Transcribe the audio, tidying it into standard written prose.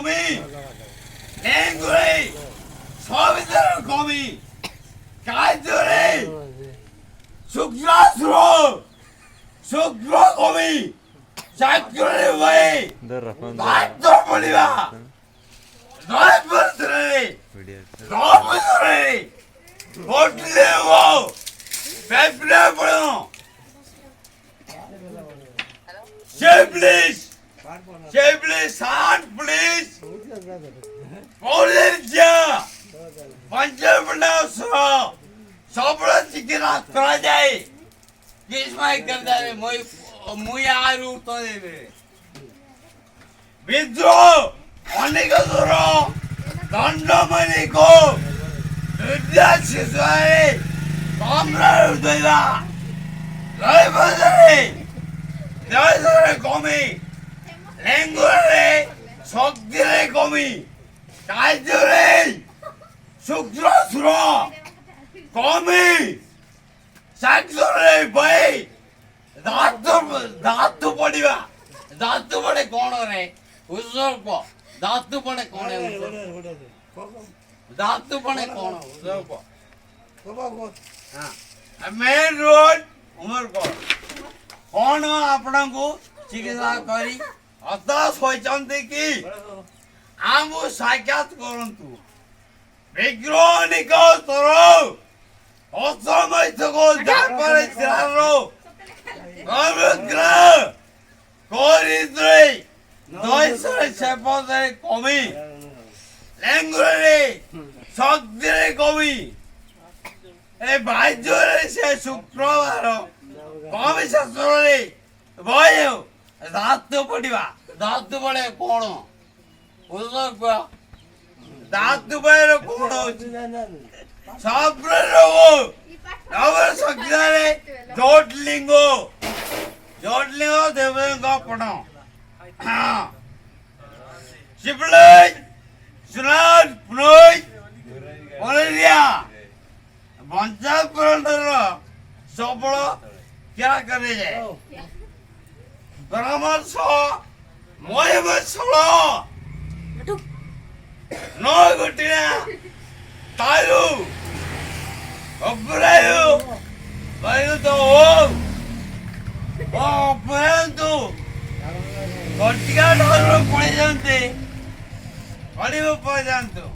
কমি লেঙ্গুরে সবিতার কমি কাজরে শুক্র কমি চাকরি ভাই বাধ্য পড়িবা নয় বছরে হোটেলে পেপরে পড়ো প্লিজ শার্ট প্লিজ যা पंचर सबड़ा चिकन करा जाए किस माई कर जाए मुई आरू तो देवे विद्रोह अनेक दूर दंडमणि को विद्या शिशुआरे कामरा उदयला लय बजारे जयसरे कमी लेंगुरे शक्तिरे कमी काजरे शुक्र सुर कमी साक्षरे भाई धातु पड़िबा धातु पड़े कौन रे उजर्प धातु पड़े कौन है धातु पड़े कौन उजर्प हां मेन रोड उमरकोट कौन आपन को चिकित्सा करी हताश होइचंते की आमु साक्षात करंतु विग्रहनिक तरो असमयको जापारे सिरारो अनुग्रह कोरिद्रे नयसरे सेपदरे कमी लेंगुरे शक्तिरे कमी ए भाइजोरे से शुक्रवार कमी शास्त्रे भय धातु पड़िबा धातु पड़े कोन उजर धातु पैर कौन नवर सग्रे जोटलिंगो देवलिंगो पढ़ो शिवलिंग सुनार पुनोय मलेरिया बंचा पुरंदर सबल क्या करे जाए परामर्श मोय मसलो No gotina tayo obrayo bayo to operando gotiga dharo pade jante padibo pade janto